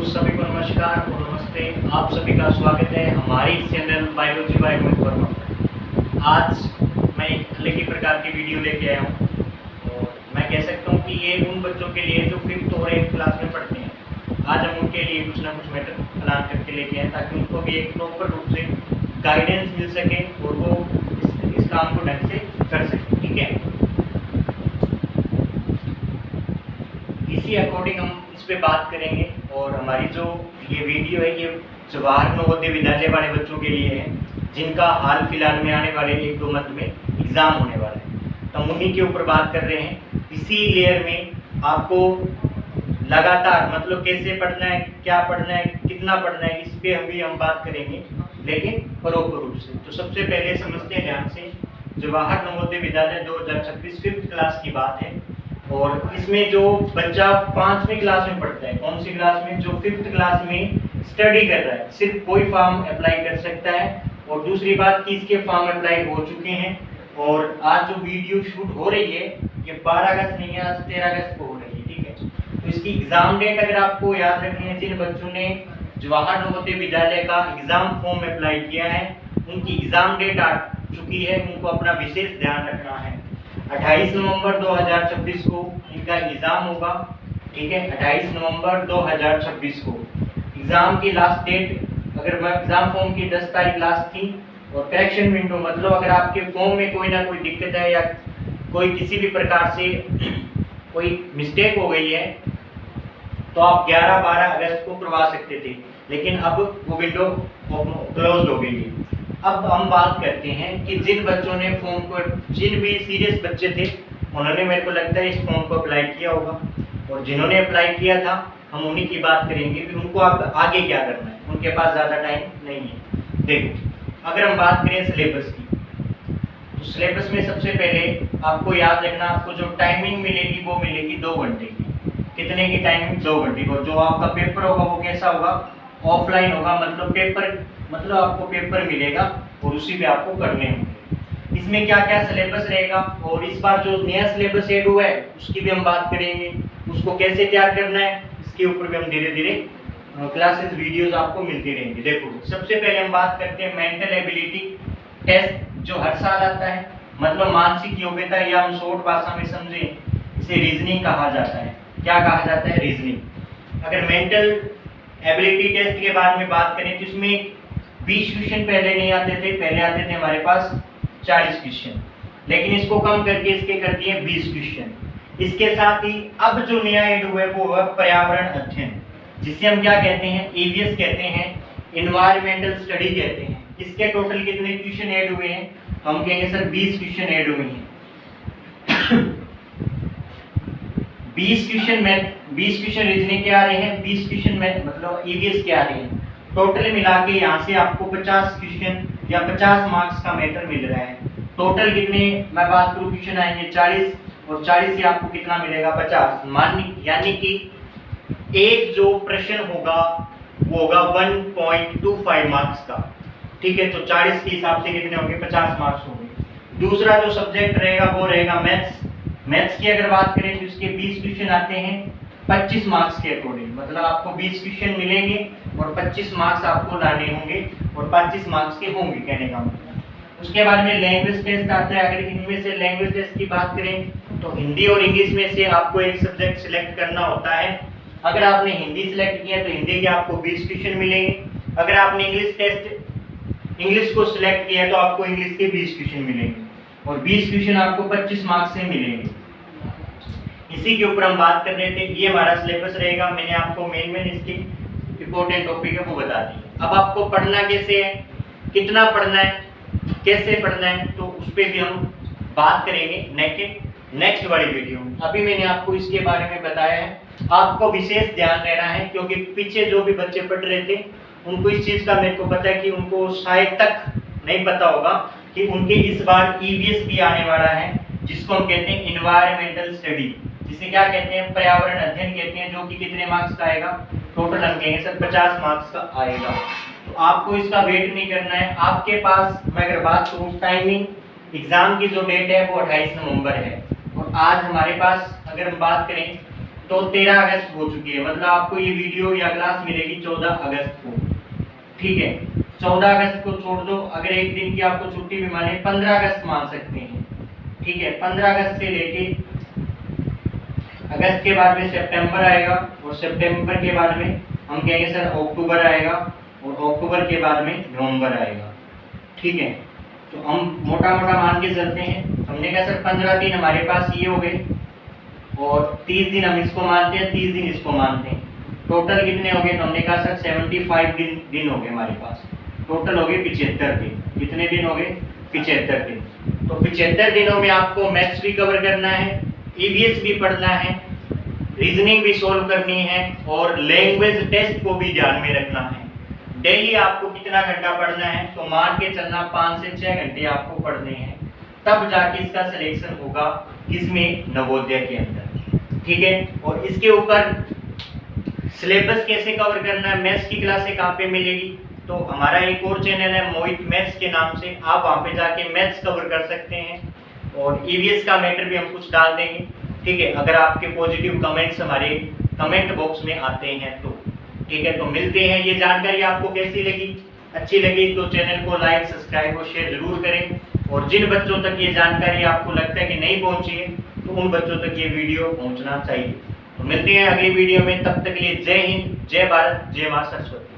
सभी को नमस्कार और नमस्ते। आप सभी का स्वागत है हमारी चैनल बायोलॉजी बाय मोहित वर्मा। आज मैं एक अलग ही प्रकार की वीडियो लेके आया हूँ और मैं कह सकता हूँ कि ये उन बच्चों के लिए जो 5th और 8th क्लास में पढ़ते हैं। आज हम उनके लिए कुछ ना कुछ मैटर प्लान करके लेके आए ताकि उनको भी एक प्रॉपर रूप से गाइडेंस मिल सके और वो इस काम को ढंग से कर सके। ठीक है, इसी अकॉर्डिंग हम इस पे बात करेंगे। और हमारी जो ये वीडियो है ये जवाहर नवोदय विद्यालय वाले बच्चों के लिए है जिनका हाल फिलहाल में आने वाले 1-2 मंथ में एग्ज़ाम होने वाला है। तो हम उन्हीं के ऊपर बात कर रहे हैं। इसी लेयर में आपको लगातार मतलब कैसे पढ़ना है, क्या पढ़ना है, कितना पढ़ना है, इस पर अभी हम बात करेंगे, लेकिन प्रॉपर रूप से। तो सबसे पहले समझते हैं ध्यान से, जवाहर नवोदय विद्यालय 2026 5th क्लास की बात है। और इसमें जो बच्चा 5वीं क्लास में पढ़ता है, कौन सी क्लास में, जो 5th क्लास में स्टडी कर रहा है, सिर्फ कोई फॉर्म अप्लाई कर सकता है। और दूसरी बात कि इसके फॉर्म अप्लाई हो चुके हैं और आज जो वीडियो शूट हो रही है ये 12 अगस्त नहीं है, आज 13 अगस्त को हो रही है। ठीक है, तो इसकी एग्जाम डेट अगर आपको याद रखनी है, जिन बच्चों ने जवाहर नवोदय विद्यालय का एग्जाम फॉर्म अप्लाई किया है उनकी एग्जाम डेट आ चुकी है, उनको अपना विशेष ध्यान रखना है। 28 नवंबर 2026 को इनका एग्ज़ाम होगा। ठीक है, 28 नवंबर 2026 को एग्ज़ाम की लास्ट डेट, अगर एग्ज़ाम फॉर्म की 10 तारीख लास्ट थी। और करेक्शन विंडो मतलब अगर आपके फॉर्म में कोई ना कोई दिक्कत है या कोई किसी भी प्रकार से कोई मिस्टेक हो गई है तो आप 11-12 अगस्त को करवा सकते थे, लेकिन अब वो विंडो क्लोज हो गई है। अब हम बात करते हैं कि जिन बच्चों ने फॉर्म को, जिन भी सीरियस बच्चे थे उन्होंने, मेरे को लगता है, इस फॉर्म को अप्लाई किया होगा। और जिन्होंने अप्लाई किया था हम उन्हीं की बात करेंगे कि उनको आप आगे क्या करना है, उनके पास ज़्यादा टाइम नहीं है। देखो, अगर हम बात करें सिलेबस की, तो सिलेबस में सबसे पहले आपको याद रखना, आपको जो टाइमिंग मिलेगी वो मिलेगी 2 घंटे की। कितने की टाइमिंग? 2 घंटे को। जो आपका पेपर होगा वो कैसा होगा? ऑफलाइन होगा, मतलब पेपर, मतलब आपको पेपर मिलेगा और उसी पे आपको करने होंगे। इसमें क्या क्या सिलेबस रहेगा और इस बार जो नया सिलेबस ऐड हुआ है उसकी भी हम बात करेंगे, उसको कैसे तैयार करना है इसके ऊपर भी हम धीरे धीरे क्लासेस वीडियोस आपको मिलती रहेंगी। देखो, सबसे पहले हम बात करते हैं मेंटल एबिलिटी टेस्ट जो हर साल आता है, मतलब मानसिक योग्यता, या हम शॉर्ट भाषा में समझें इसे रीजनिंग कहा जाता है। क्या कहा जाता है? रीजनिंग। अगर मेंटल एबिलिटी टेस्ट के बारे में बात करें तो इसमें 20 क्वेश्चन पहले नहीं आते थे, पहले आते थे हमारे पास 40 क्वेश्चन, लेकिन इसको कम करके इसके कर दिए 20 क्वेश्चन। इसके साथ ही अब जो नया ऐड हुआ है वो है पर्यावरण अध्ययन, जिसे हम क्या कहते हैं? EVS कहते हैं, इन्वायरमेंटल स्टडी कहते हैं। इसके टोटल कितने क्वेश्चन ऐड हुए हैं? हम कहेंगे सर 20 क्वेश्चन ऐड हुए हैं। 20 क्वेश्चन रीजनिंग के आ रहे हैं, 20 क्वेश्चन में मतलब EVS के आ रहे हैं। टोटल मिला के यहाँ से आपको 50 क्वेश्चन या 50 मार्क्स का मैटर मिल रहा है। टोटल कितने, मैं बात करूँ, क्वेश्चन आएंगे 40 और 40 से आपको कितना मिलेगा? 50। यानी कि एक जो प्रश्न होगा वो होगा 1.25 मार्क्स का। ठीक है, तो 40 के हिसाब से कितने होंगे? 50 मार्क्स होंगे। दूसरा जो सब्जेक्ट रहेगा वो रहेगा मैथ्स। मैथ्स की अगर बात करें तो इसके 20 क्वेश्चन आते हैं 25 मार्क्स के अकॉर्डिंग, मतलब आपको 20 क्वेश्चन मिलेंगे और 25 मार्क्स आपको लाने होंगे और 25 मार्क्स के होंगे, कहने का मतलब। उसके बाद में लैंग्वेज टेस्ट आता है। अगर इनमें से लैंग्वेज टेस्ट की बात करें तो हिंदी और इंग्लिश में से आपको एक सब्जेक्ट सिलेक्ट करना होता है। अगर आपने हिंदी सिलेक्ट किया तो हिंदी के आपको 20 क्वेश्चन मिलेंगे। अगर आपने इंग्लिश को सिलेक्ट किया तो आपको इंग्लिश के 20 क्वेश्चन मिलेंगे और 20 क्वेश्चन आपको 25 मार्क्स से मिलेंगे। इसी के ऊपर हम बात कर रहे थे, ये हमारा सिलेबस रहेगा। मैंने आपको मेन इसकी इंपॉर्टेंट टॉपिक है वो बता दी। अब आपको पढ़ना कैसे है, कितना पढ़ना है, कैसे पढ़ना है, तो उस पर भी हम बात करेंगे नेक्स्ट वाली वीडियो में। अभी मैंने आपको इसके बारे में बताया है, आपको विशेष ध्यान देना है क्योंकि पीछे जो भी बच्चे पढ़ रहे थे उनको इस चीज़ का मेरे को पता है कि उनको शायद तक नहीं पता होगा कि उनके इस बार EVS भी आने वाला है, जिसको हम कहते हैं इन्वायरमेंटल स्टडी, जिसे क्या कहते हैं? पर्यावरण अध्ययन कहते हैं, जो कि कितने मार्क्स का आएगा? टोटल हम कहेंगे सर 50 मार्क्स का आएगा। तो आपको इसका वेट नहीं करना है। आपके पास, मैं अगर बात करूँ टाइमिंग, एग्जाम की जो डेट है वो 28 नवंबर है और आज हमारे पास, अगर हम बात करें तो 13 अगस्त हो चुकी है, मतलब आपको ये वीडियो या क्लास मिलेगी 14 अगस्त को। ठीक है, 14 अगस्त को छोड़ दो, अगर एक दिन की आपको छुट्टी भी माने 15 अगस्त मान सकते हैं। ठीक है, 15 अगस्त से लेके अगस्त के बाद में सितंबर आएगा, और सितंबर के बाद में हम कहेंगे सर अक्टूबर आएगा, और अक्टूबर के बाद में नवंबर आएगा। ठीक है, तो हम मोटा मोटा मान के चलते हैं। हमने कहा सर 15 दिन हमारे पास ये हो गए, और 30 दिन हम इसको मानते हैं, 30 दिन इसको मानते हैं। टोटल कितने हो गए? तो हमने कहा सर 75 दिन हो गए हमारे पास। टोटल हो गए 75 दिन। कितने दिन हो गए? 75 दिन। तो 75 दिनों में आपको मैथ्स भी कवर करना है, ईवीएस भी पढ़ना है, रीजनिंग भी सोल्व करनी है, और लैंग्वेज टेस्ट को भी ध्यान में रखना है। डेली आपको कितना घंटा पढ़ना है? तो मान के चलना 5 से 6 घंटे आपको पढ़ने हैं, तब जाके इसका सिलेक्शन होगा किसमें? नवोदय के अंदर। ठीक है, और इसके ऊपर सिलेबस कैसे कवर करना है, मैथ्स की क्लासें कहाँ पे मिलेगी? तो हमारा एक और चैनल है मोहित मैथ्स के नाम से, आप वहाँ पे जाके मैथ्स कवर कर सकते हैं, और ईवीएस का मैटर भी हम कुछ डाल देंगे। ठीक है, अगर आपके पॉजिटिव कमेंट्स हमारे कमेंट बॉक्स में आते हैं तो। ठीक है, तो मिलते हैं। ये जानकारी आपको कैसी लगी? अच्छी लगी तो चैनल को लाइक, सब्सक्राइब और शेयर जरूर करें, और जिन बच्चों तक ये जानकारी आपको लगता है कि नहीं पहुंची है, तो उन बच्चों तक ये वीडियो पहुंचना चाहिए। तो मिलते हैं अगली वीडियो में, तब तक के लिए जय हिंद, जय भारत, जय मां सरस्वती।